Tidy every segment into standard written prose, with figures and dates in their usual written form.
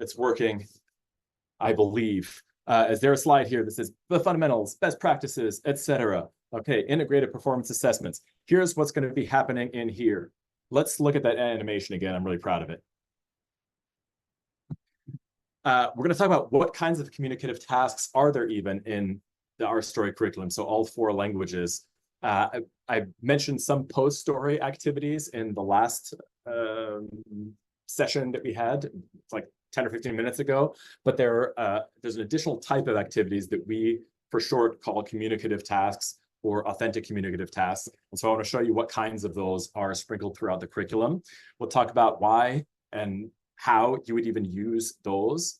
it's working, I believe. Is there a slide here that says the fundamentals, best practices, etc.? Okay, integrated performance assessments. Here's what's going to be happening in here. Let's look at that animation again. I'm really proud of it. We're going to talk about what kinds of communicative tasks are there even in the Our Story curriculum. So all 4 languages. I mentioned some post-story activities in the last session that we had, like 10 or 15 minutes ago, but there's an additional type of activities that we, for short, call communicative tasks or authentic communicative tasks. And so I want to show you what kinds of those are sprinkled throughout the curriculum. We'll talk about why and how you would even use those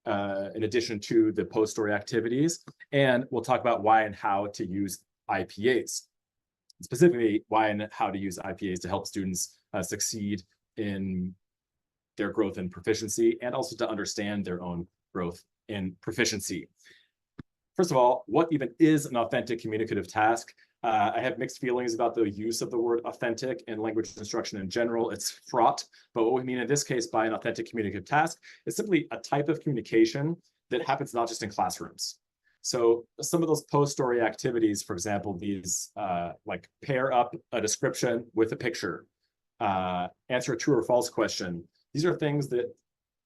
in addition to the post-story activities. And we'll talk about why and how to use IPAs, specifically why and how to use IPAs to help students succeed in their growth and proficiency, and also to understand their own growth in proficiency. First of all, what even is an authentic communicative task? I have mixed feelings about the use of the word authentic in language instruction in general. It's fraught, but what we mean in this case by an authentic communicative task is simply a type of communication that happens not just in classrooms. So some of those post-story activities, for example, these like pair up a description with a picture, answer a true or false question. These are things that,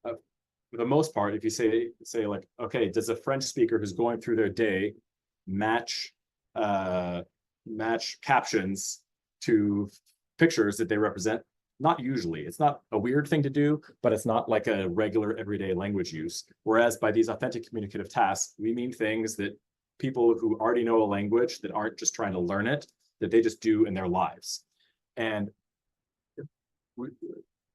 for the most part, if you say like, okay, does a French speaker who's going through their day match captions to pictures that they represent? Not usually. It's not a weird thing to do, but it's not like a regular everyday language use. Whereas by these authentic communicative tasks, we mean things that people who already know a language, that aren't just trying to learn it, that they just do in their lives. And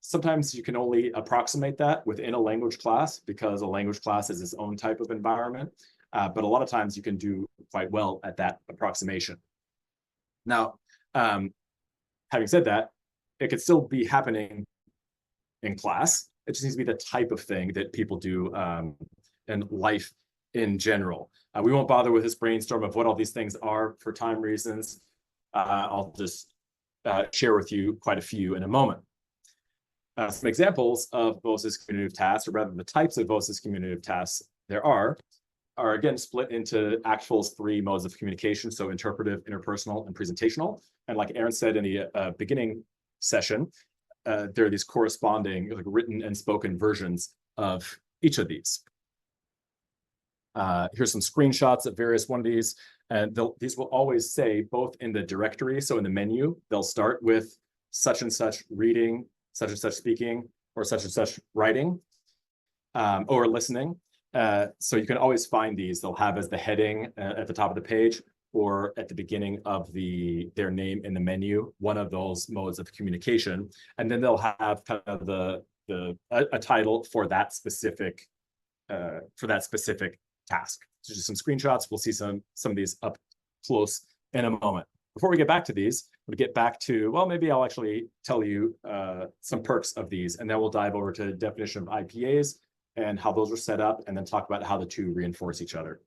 sometimes you can only approximate that within a language class because a language class is its own type of environment. But a lot of times you can do quite well at that approximation. Now, having said that, it could still be happening in class. It just needs to be the type of thing that people do in life in general. We won't bother with this brainstorm of what all these things are for time reasons. I'll just share with you quite a few in a moment. Some examples of Voces communicative tasks, or rather the types of Voces communicative tasks there are again split into actual 3 modes of communication, so interpretive, interpersonal, and presentational. And like Aaron said in the beginning session, there are these corresponding like written and spoken versions of each of these. Here's some screenshots of various one of these, and these will always say, both in the directory, so in the menu, they'll start with such and such reading, such and such speaking, or such and such writing, or listening. So you can always find these. They'll have as the heading at the top of the page, or at the beginning of their name in the menu, one of those modes of communication. And then they'll have kind of a title for that specific task. So just some screenshots. We'll see some of these up close in a moment. Before we get back to these, we'll get back to, well, maybe I'll actually tell you some perks of these, and then we'll dive over to the definition of IPAs and how those are set up, and then talk about how the two reinforce each other.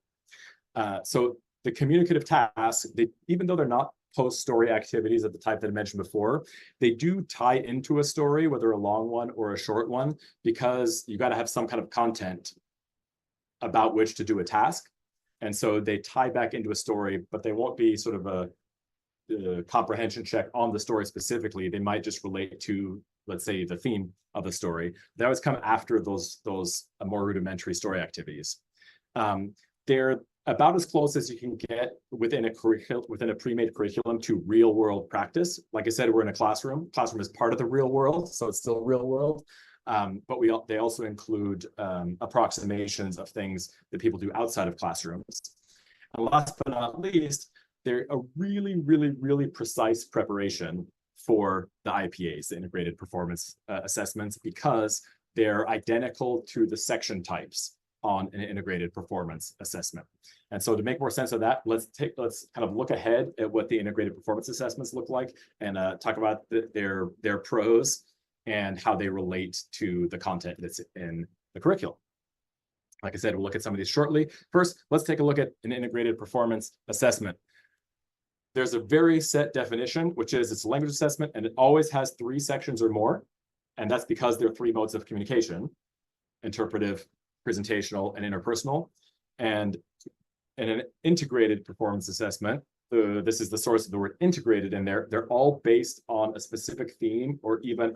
So the communicative tasks, even though they're not post-story activities of the type that I mentioned before, they do tie into a story, whether a long one or a short one, because you got to have some kind of content about which to do a task. And so they tie back into a story, but they won't be sort of a comprehension check on the story specifically. They might just relate to, let's say, the theme of the story. They always come after those more rudimentary story activities. They're about as close as you can get within a pre-made curriculum to real world practice. Like I said, we're in a classroom. Classroom is part of the real world, so it's still real world. But they also include approximations of things that people do outside of classrooms. And last but not least, they're a really, really, really precise preparation for the IPAs, the integrated performance assessments, because they're identical to the section types on an integrated performance assessment. And so to make more sense of that, let's kind of look ahead at what the integrated performance assessments look like, and talk about their pros and how they relate to the content that's in the curriculum. Like I said, we'll look at some of these shortly. First, let's take a look at an integrated performance assessment. There's a very set definition, which is it's a language assessment, and it always has 3 sections or more. And that's because there are 3 modes of communication. interpretive, presentational, and interpersonal. And in an integrated performance assessment, this is the source of the word integrated in there, they're all based on a specific theme or even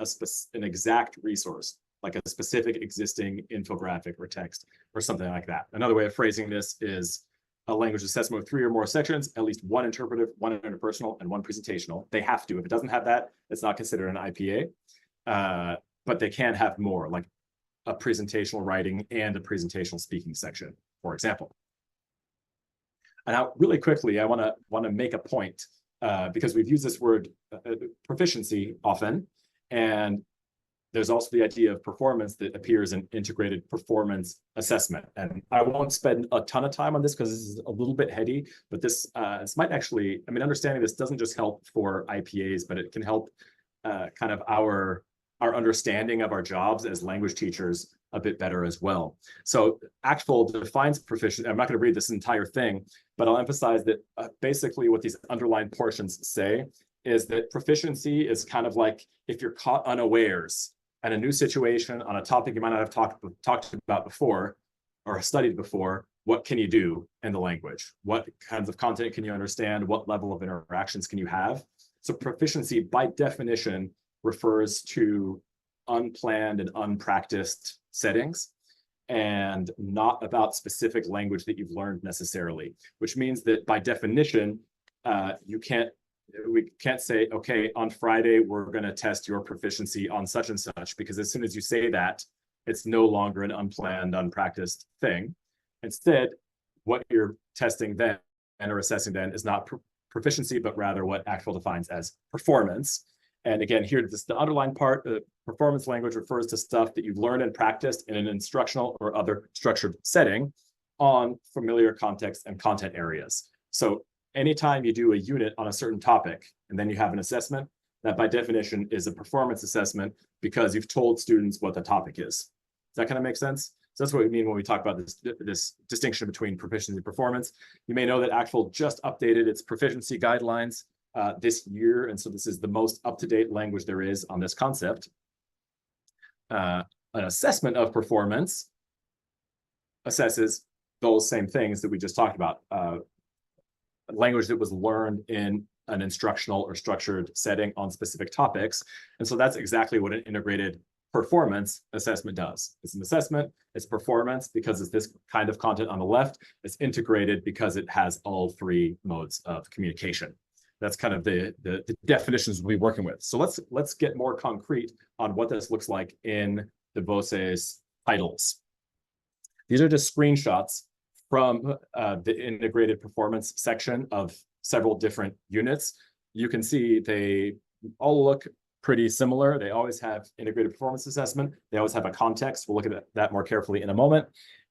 an exact resource, like a specific existing infographic or text or something like that. Another way of phrasing this is a language assessment with 3 or more sections, at least 1 interpretive, 1 interpersonal, and 1 presentational. They have to. If it doesn't have that, it's not considered an IPA. But they can have more, like a presentational writing and a presentational speaking section, for example. And now, really quickly, I want to make a point because we've used this word proficiency often, and there's also the idea of performance that appears in integrated performance assessment. And I won't spend a ton of time on this because this is a little bit heady, but this might actually, I mean, understanding this doesn't just help for IPAs, but it can help kind of our understanding of our jobs as language teachers a bit better as well. So ACTFL defines proficiency. I'm not going to read this entire thing, but I'll emphasize that basically what these underlined portions say is that proficiency is kind of like if you're caught unawares in a new situation on a topic you might not have talked about before or studied before, what can you do in the language? What kinds of content can you understand? What level of interactions can you have? So proficiency, by definition, refers to unplanned and unpracticed settings and not about specific language that you've learned necessarily, which means that by definition, we can't say, okay, on Friday, we're going to test your proficiency on such and such, because as soon as you say that, it's no longer an unplanned, unpracticed thing. Instead, what you're testing then and or assessing then is not proficiency, but rather what ACTFL defines as performance. And again, here, the underlined part, performance language refers to stuff that you've learned and practiced in an instructional or other structured setting on familiar context and content areas. So anytime you do a unit on a certain topic and then you have an assessment, that by definition is a performance assessment because you've told students what the topic is. Does that kind of make sense? So that's what we mean when we talk about this distinction between proficiency and performance. You may know that ACTFL just updated its proficiency guidelines this year, and so this is the most up-to-date language there is on this concept. An assessment of performance assesses those same things that we just talked about. Language that was learned in an instructional or structured setting on specific topics. And so that's exactly what an integrated performance assessment does. It's an assessment, it's performance because it's this kind of content on the left. It's integrated because it has all 3 modes of communication. That's kind of the definitions we'll be working with. So let's get more concrete on what this looks like in the Voces titles. These are just screenshots from the integrated performance section of several different units. You can see they all look pretty similar. They always have integrated performance assessment. They always have a context. We'll look at that more carefully in a moment.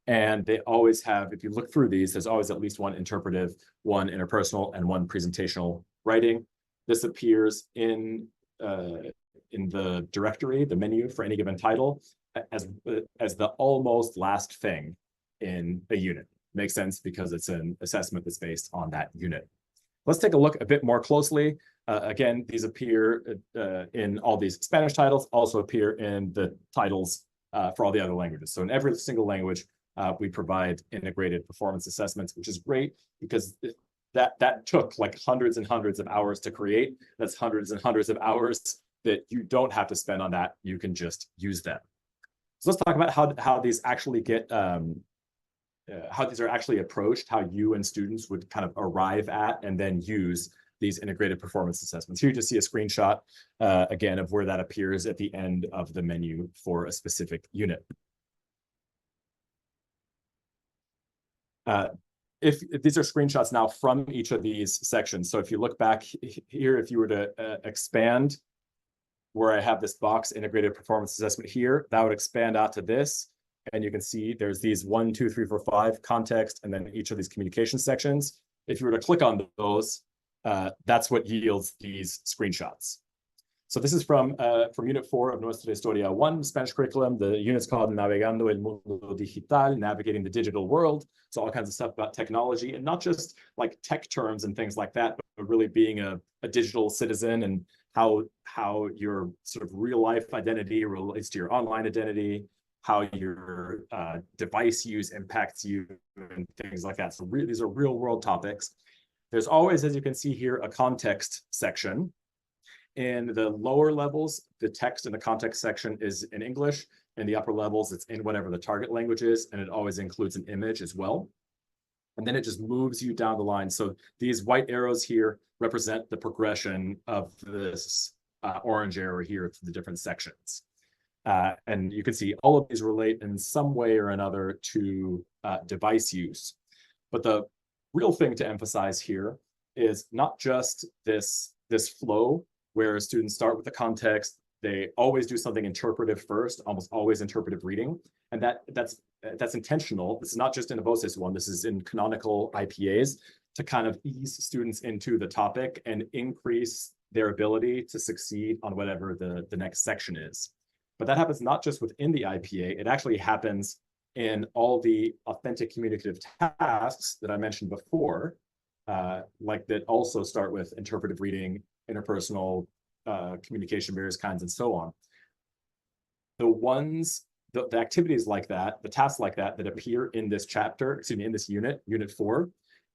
And they always have, if you look through these, there's always at least 1 interpretive, 1 interpersonal, and 1 presentational writing. This appears in the directory, the menu for any given title, as the almost last thing in a unit. Makes sense because it's an assessment that's based on that unit. Let's take a look a bit more closely. Again, these appear in all these Spanish titles, also appear in the titles for all the other languages. So in every single language, we provide integrated performance assessments, which is great because that took like hundreds and hundreds of hours to create. That's hundreds and hundreds of hours that you don't have to spend on that. You can just use them. So let's talk about how these actually get how these are actually approached, how you and students would kind of arrive at and then use these integrated performance assessments. Here you just see a screenshot, again, of where that appears at the end of the menu for a specific unit. If these are screenshots now from each of these sections. So if you look back here, if you were to expand where I have this box integrated performance assessment here, that would expand out to this. And you can see there's these 1, 2, 3, 4, 5 context, and then each of these communication sections. If you were to click on those, that's what yields these screenshots. So this is from Unit 4 of Nuestra Historia 1 Spanish curriculum. The unit's called Navegando el Mundo Digital, Navigating the Digital World. So all kinds of stuff about technology, and not just like tech terms and things like that, but really being a digital citizen and how your sort of real life identity relates to your online identity, how your device use impacts you and things like that. So these are real world topics. There's always, as you can see here, a context section. In the lower levels, the text in the context section is in English. In the upper levels, it's in whatever the target language is, and it always includes an image as well. And then it just moves you down the line. So these white arrows here represent the progression of this orange arrow here to the different sections. And you can see all of these relate in some way or another to device use. But the real thing to emphasize here is not just this flow where students start with the context, they always do something interpretive first, almost always interpretive reading. And that's intentional. This is not just in the Voces one, this is in canonical IPAs to kind of ease students into the topic and increase their ability to succeed on whatever the next section is. But that happens not just within the IPA, it actually happens in all the authentic communicative tasks that I mentioned before, like that also start with interpretive reading, interpersonal communication, various kinds, and so on. The activities like that, the tasks like that appear in this chapter, excuse me, in this unit 4,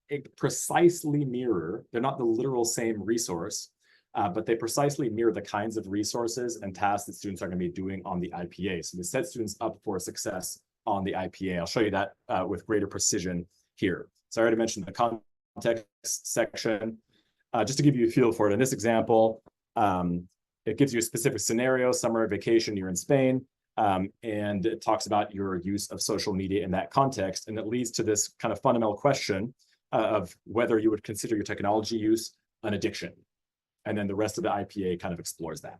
it precisely mirror, they're not the literal same resource, but they precisely mirror the kinds of resources and tasks that students are going to be doing on the IPA. So they set students up for success on the IPA. I'll show you that with greater precision here. So I already mentioned the context section. Just to give you a feel for it, in this example, it gives you a specific scenario, summer vacation, you're in Spain, and it talks about your use of social media in that context. And it leads to this kind of fundamental question of whether you would consider your technology use an addiction. And then the rest of the IPA kind of explores that.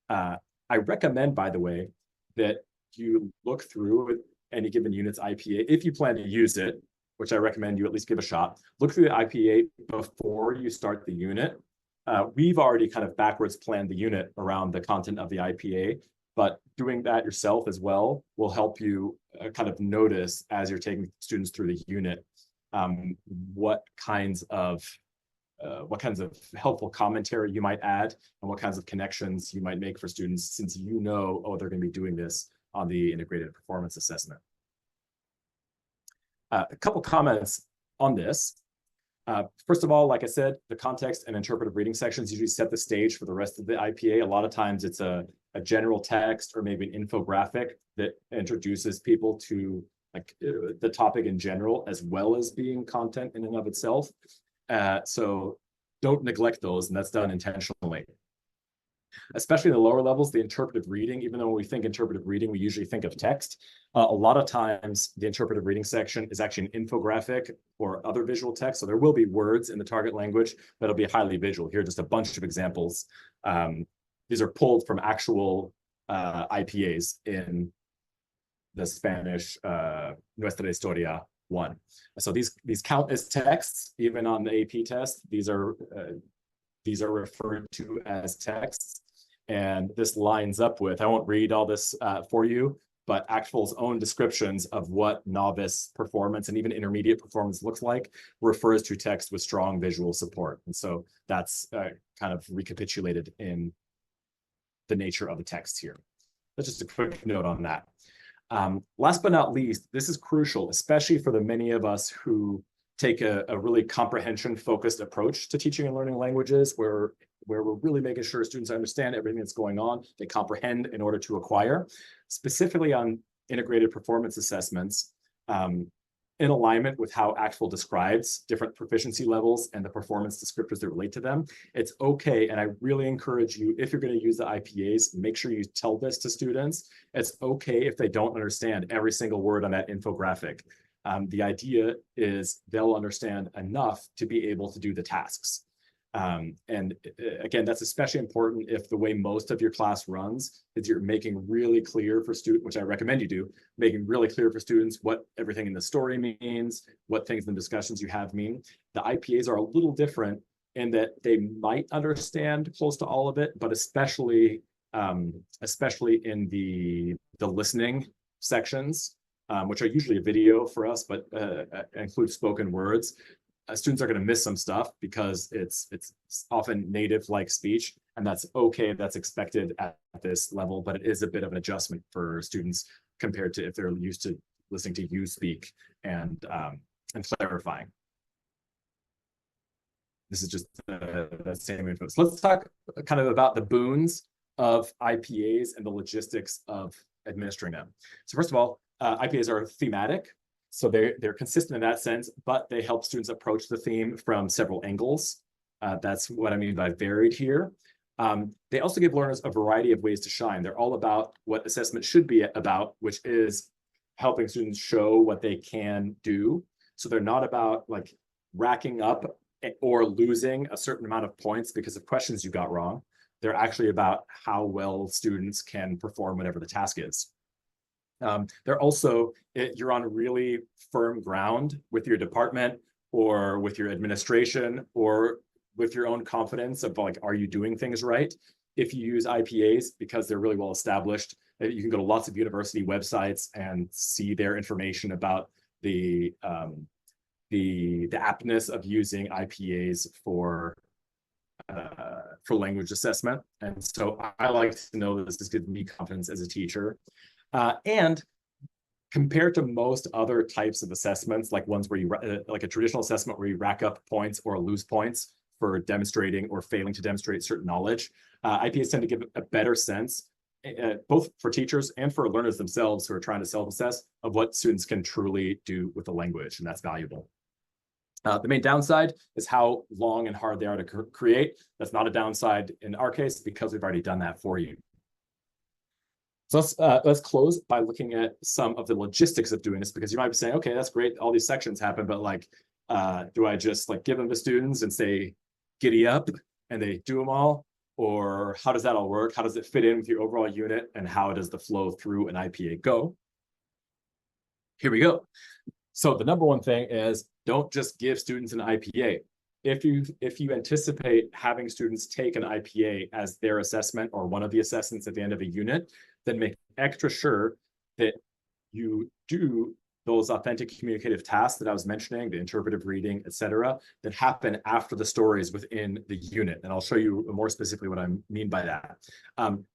I recommend, by the way, that you look through any given unit's IPA, if you plan to use it, which I recommend you at least give a shot. Look through the IPA before you start the unit. We've already kind of backwards planned the unit around the content of the IPA, but doing that yourself as well will help you kind of notice as you're taking students through the unit what kinds of helpful commentary you might add and what kinds of connections you might make for students, since you know, oh, they're going to be doing this on the integrated performance assessment. A couple comments on this. First of all, like I said, the context and interpretive reading sections usually set the stage for the rest of the IPA. A lot of times it's a general text or maybe an infographic that introduces people to the topic in general, as well as being content in and of itself. So don't neglect those, and that's done intentionally. Especially in the lower levels, the interpretive reading, even though when we think interpretive reading, we usually think of text. A lot of times the interpretive reading section is actually an infographic or other visual text. So there will be words in the target language that'll be highly visual. Here are just a bunch of examples. These are pulled from actual IPAs in the Spanish Nuestra Historia 1. So these count as texts, even on the AP test. These are referred to as texts. And this lines up with, I won't read all this for you, but Actual's own descriptions of what novice performance and even intermediate performance looks like refers to text with strong visual support. And so that's kind of recapitulated in the nature of the text here. That's just a quick note on that. Last but not least, this is crucial, especially for the many of us who take a really comprehension-focused approach to teaching and learning languages, where we're really making sure students understand everything that's going on, they comprehend in order to acquire. Specifically on integrated performance assessments, in alignment with how Actual describes different proficiency levels and the performance descriptors that relate to them, it's okay, and I really encourage you, if you're going to use the IPAs, make sure you tell this to students. It's okay if they don't understand every single word on that infographic. The idea is they'll understand enough to be able to do the tasks. And again, that's especially important if the way most of your class runs is you're making really clear for students, which I recommend you do, making really clear for students what everything in the story means, what things in the discussions you have mean. The IPAs are a little different in that they might understand close to all of it, but especially in the listening sections, which are usually a video for us, but include spoken words. Students are going to miss some stuff because it's often native-like speech, and that's okay, that's expected at this level, but it is a bit of an adjustment for students compared to if they're used to listening to you speak and clarifying. This is just the same info. So let's talk kind of about the boons of IPAs and the logistics of administering them. So first of all, IPAs are thematic. So they're consistent in that sense, but they help students approach the theme from several angles. That's what I mean by varied here. They also give learners a variety of ways to shine. They're all about what assessment should be about, which is helping students show what they can do. So they're not about like racking up or losing a certain amount of points because of questions you got wrong. They're actually about how well students can perform whatever the task is. They're also, you're on really firm ground with your department or with your administration or with your own confidence of like, are you doing things right? If you use IPAs, because they're really well established, you can go to lots of university websites and see their information about the aptness of using IPAs for language assessment. And so I like to know that this gives me confidence as a teacher. And compared to most other types of assessments, like ones where you, like a traditional assessment where you rack up points or lose points for demonstrating or failing to demonstrate certain knowledge, IPAs tend to give a better sense, both for teachers and for learners themselves who are trying to self-assess, of what students can truly do with the language, and that's valuable. The main downside is how long and hard they are to create. That's not a downside in our case because we've already done that for you. So let's close by looking at some of the logistics of doing this, because you might be saying, okay, that's great, all these sections happen, but like, do I just like give them to students and say, giddy up, and they do them all? Or how does that all work? How does it fit in with your overall unit? And how does the flow through an IPA go? Here we go. So the number one thing is don't just give students an IPA. If you anticipate having students take an IPA as their assessment or one of the assessments at the end of a unit, then make extra sure that you do those authentic communicative tasks that I was mentioning, the interpretive reading, etc., that happen after the stories within the unit. And I'll show you more specifically what I mean by that.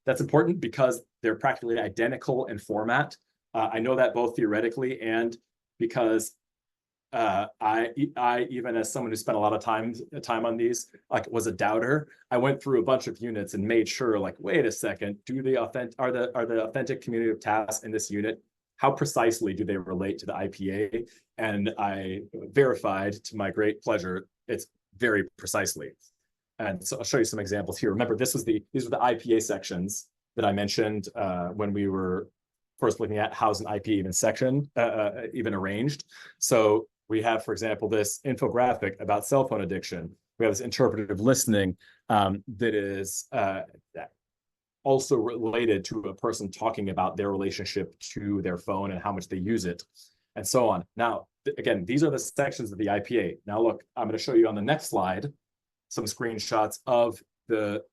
That's important because they're practically identical in format. I know that both theoretically and because I even as someone who spent a lot of time on these, like was a doubter, I went through a bunch of units and made sure, like, wait a second, are the authentic communicative tasks in this unit, how precisely do they relate to the IPA? And I verified, to my great pleasure, it's very precisely. And so I'll show you some examples here. Remember, these were the IPA sections that I mentioned when we were first looking at how's an IPA even arranged. So we have, for example, this infographic about cell phone addiction. We have this interpretive listening that is also related to a person talking about their relationship to their phone and how much they use it, and so on. Now, again, these are the sections of the IPA. Now, look, I'm going to show you on the next slide some screenshots of the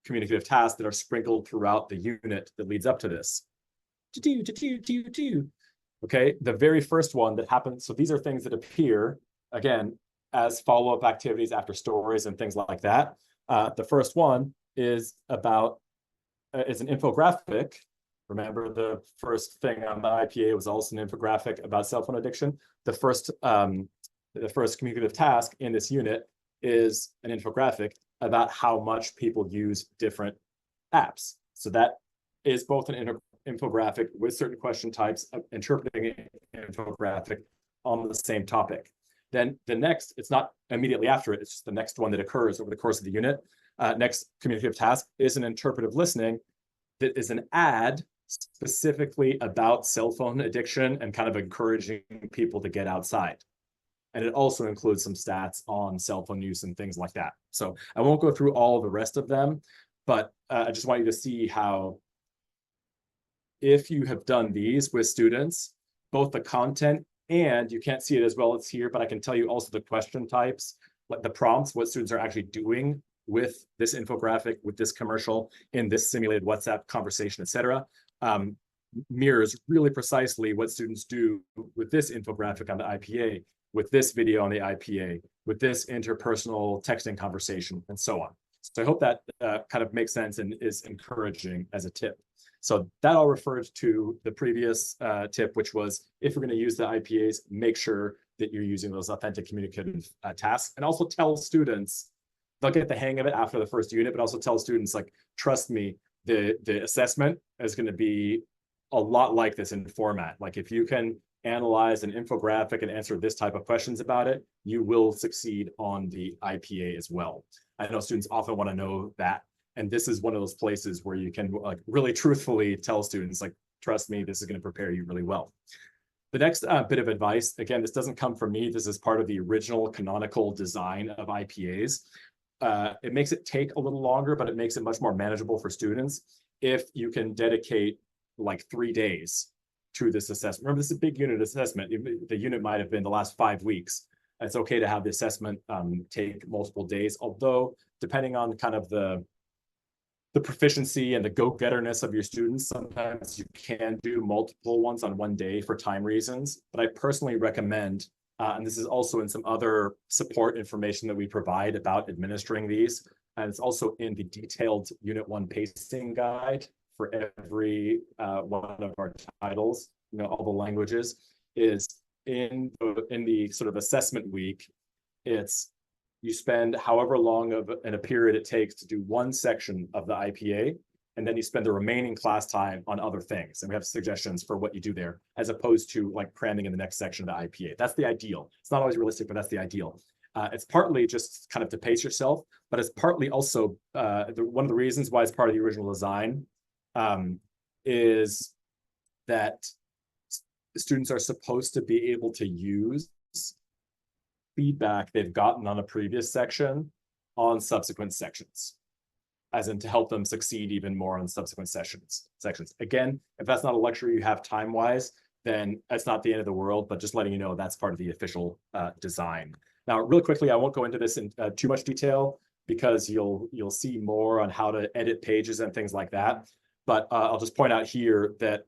communicative tasks that are sprinkled throughout the unit that leads up to this. Okay, the very first one that happens, so these are things that appear, again, as follow-up activities after stories and things like that. The first one is about, is an infographic. Remember, the first thing on the IPA was also an infographic about cell phone addiction. The first communicative task in this unit is an infographic about how much people use different apps. So that is both an infographic with certain question types, interpreting an infographic on the same topic. Then the next, it's not immediately after it, it's just the next one that occurs over the course of the unit. Next communicative task is an interpretive listening that is an ad specifically about cell phone addiction and kind of encouraging people to get outside. And it also includes some stats on cell phone use and things like that. So I won't go through all the rest of them, but I just want you to see how, if you have done these with students, both the content, and you can't see it as well as here, but I can tell you also the question types, like the prompts, what students are actually doing with this infographic, with this commercial, in this simulated WhatsApp conversation, etc., mirrors really precisely what students do with this infographic on the IPA, with this video on the IPA, with this interpersonal texting conversation, and so on. So I hope that kind of makes sense and is encouraging as a tip. So that all refers to the previous tip, which was if you're going to use the IPAs, make sure that you're using those authentic communicative tasks, and also tell students, they'll get the hang of it after the first unit, but also tell students, like, trust me, the assessment is going to be a lot like this in format. Like, if you can analyze an infographic and answer this type of questions about it, you will succeed on the IPA as well. I know students often want to know that. And this is one of those places where you can, like, really truthfully tell students, like, trust me, this is going to prepare you really well. The next bit of advice, again, this doesn't come from me. This is part of the original canonical design of IPAs. It makes it take a little longer, but it makes it much more manageable for students if you can dedicate like 3 days to this assessment. Remember, this is a big unit assessment. The unit might have been the last 5 weeks. It's okay to have the assessment take multiple days, although depending on kind of the proficiency and the go-getterness of your students, sometimes you can do multiple ones on one day for time reasons. But I personally recommend, and this is also in some other support information that we provide about administering these, and it's also in the detailed Unit 1 pacing guide for every one of our titles, all the languages, is in the sort of assessment week. It's you spend however long in a period it takes to do one section of the IPA, and then you spend the remaining class time on other things. And we have suggestions for what you do there, as opposed to like cramming in the next section of the IPA. That's the ideal. It's not always realistic, but that's the ideal. It's partly just kind of to pace yourself, but it's partly also one of the reasons why it's part of the original design is that students are supposed to be able to use feedback they've gotten on a previous section on subsequent sections, as in to help them succeed even more on subsequent sections. Again, if that's not a luxury you have time-wise, then it's not the end of the world, but just letting you know that's part of the official design. Now, really quickly, I won't go into this in too much detail because you'll see more on how to edit pages and things like that. But I'll just point out here that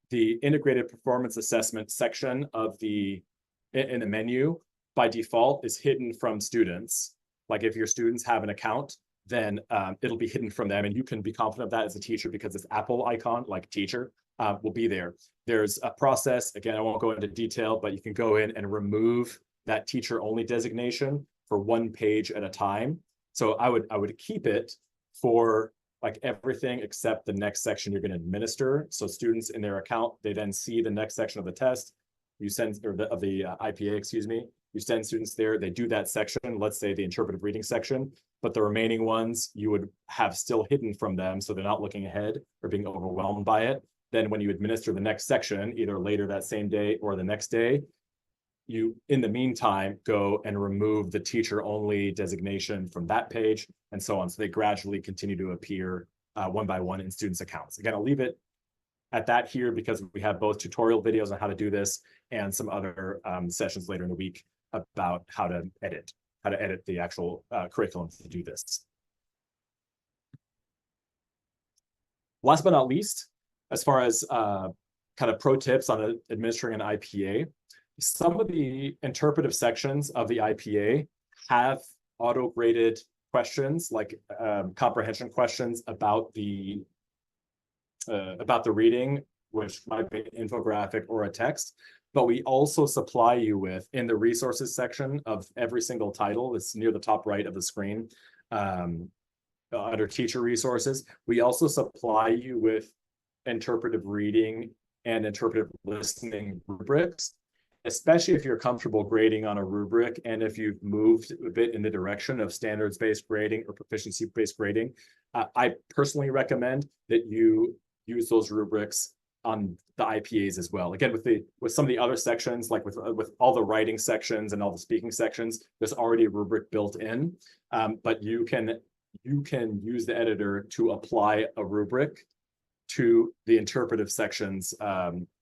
the integrated performance assessment section of in the menu by default is hidden from students. Like, if your students have an account, then it'll be hidden from them, and you can be confident of that as a teacher because this Apple icon, like teacher, will be there. There's a process, again, I won't go into detail, but you can go in and remove that teacher only designation for one page at a time. So I would keep it for like everything except the next section you're going to administer. So students in their account, they then see the next section of the test, you send, or of the IPA, excuse me. You send students there, they do that section, let's say the interpretive reading section, but the remaining ones you would have still hidden from them so they're not looking ahead or being overwhelmed by it. Then when you administer the next section, either later that same day or the next day, you, in the meantime, go and remove the teacher only designation from that page and so on. So they gradually continue to appear one by one in students' accounts. Again, I'll leave it at that here because we have both tutorial videos on how to do this and some other sessions later in the week about how to edit the actual curriculum to do this. Last but not least, as far as kind of pro tips on administering an IPA, some of the interpretive sections of the IPA have auto-graded questions, like comprehension questions about the reading, which might be an infographic or a text. But we also supply you with, in the resources section of every single title, it's near the top right of the screen, under teacher resources, we also supply you with interpretive reading and interpretive listening rubrics, especially if you're comfortable grading on a rubric and if you've moved a bit in the direction of standards-based grading or proficiency-based grading. I personally recommend that you use those rubrics on the IPAs as well. Again, with some of the other sections, like with all the writing sections and all the speaking sections, there's already a rubric built in, but you can use the editor to apply a rubric to the interpretive sections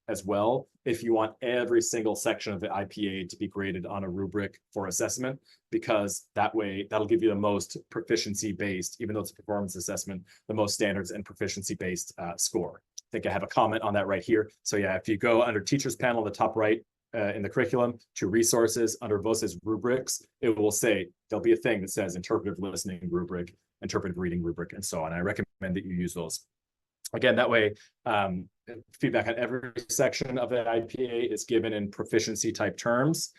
as well, if you want every single section of the IPA to be graded on a rubric for assessment, because that way that'll give you the most proficiency-based, even though it's a performance assessment, the most standards and proficiency-based score. I think I have a comment on that right here. So yeah, if you go under teachers panel, the top right in the curriculum to resources under Voces rubrics, it will say, there'll be a thing that says interpretive listening rubric, interpretive reading rubric, and so on. I recommend that you use those. Again, that way, feedback on every section of the IPA is given in proficiency type terms.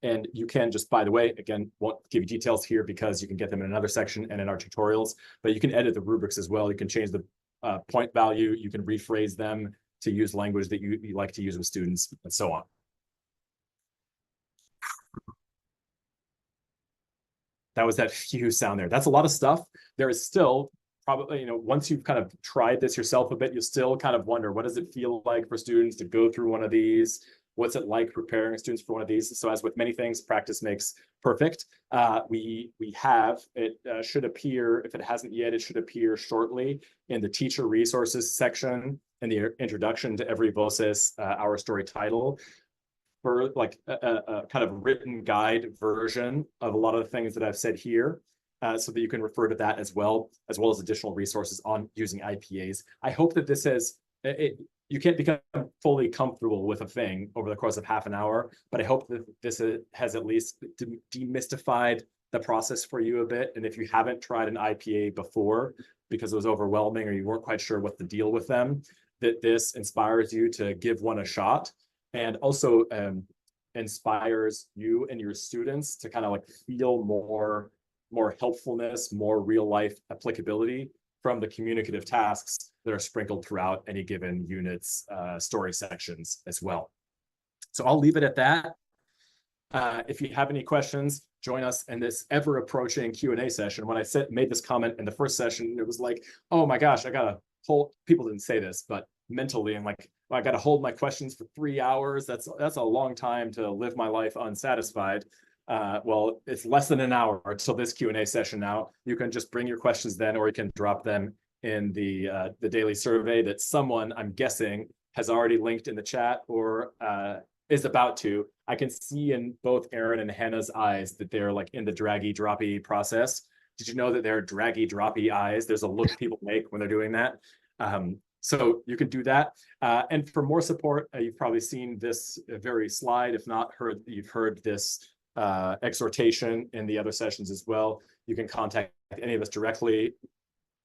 And you can just, by the way, again, won't give you details here because you can get them in another section and in our tutorials, but you can edit the rubrics as well. You can change the point value. You can rephrase them to use language that you like to use with students and so on. That was that phew sound there. That's a lot of stuff. There is still probably, once you've kind of tried this yourself a bit, you'll still kind of wonder, what does it feel like for students to go through one of these? What's it like preparing students for one of these? So as with many things, practice makes perfect. We have, it should appear, if it hasn't yet, it should appear shortly in the teacher resources section in the introduction to every Voces Our Story title, for like a kind of written guide version of a lot of the things that I've said here. So that you can refer to that as well as additional resources on using IPAs. I hope that this has, you can't become fully comfortable with a thing over the course of half an hour, but I hope that this has at least demystified the process for you a bit. And if you haven't tried an IPA before because it was overwhelming or you weren't quite sure what the deal with them, that this inspires you to give one a shot, and also inspires you and your students to kind of like feel more helpfulness, more real life applicability from the communicative tasks that are sprinkled throughout any given unit's story sections as well. So I'll leave it at that. If you have any questions, join us in this ever approaching Q&A session. When I made this comment in the first session, it was like, oh my gosh, I gotta hold, people didn't say this, but mentally I'm like, well, I gotta hold my questions for 3 hours. That's a long time to live my life unsatisfied. Well, it's less than an hour until this Q&A session now. You can just bring your questions then, or you can drop them in the daily survey that someone, I'm guessing, has already linked in the chat or is about to. I can see in both Aaron and Hannah's eyes that they're like in the draggy droppy process. Did you know that they're draggy droppy eyes? There's a look people make when they're doing that. So you can do that. And for more support, you've probably seen this very slide. If not, you've heard this exhortation in the other sessions as well. You can contact any of us directly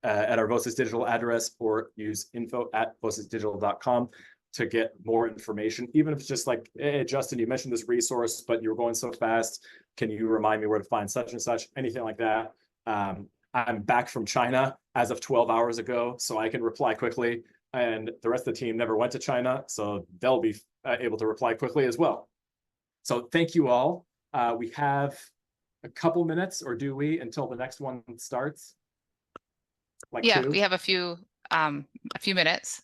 at our Voces Digital address, or use info@vocesdigital.com to get more information, even if it's just like, hey, Justin, you mentioned this resource, but you're going so fast. Can you remind me where to find such and such? Anything like that. I'm back from China as of 12 hours ago, so I can reply quickly. And the rest of the team never went to China, so they'll be able to reply quickly as well. So thank you all. We have a couple minutes, or do we, until the next one starts? Like yeah, 2? we have a few minutes.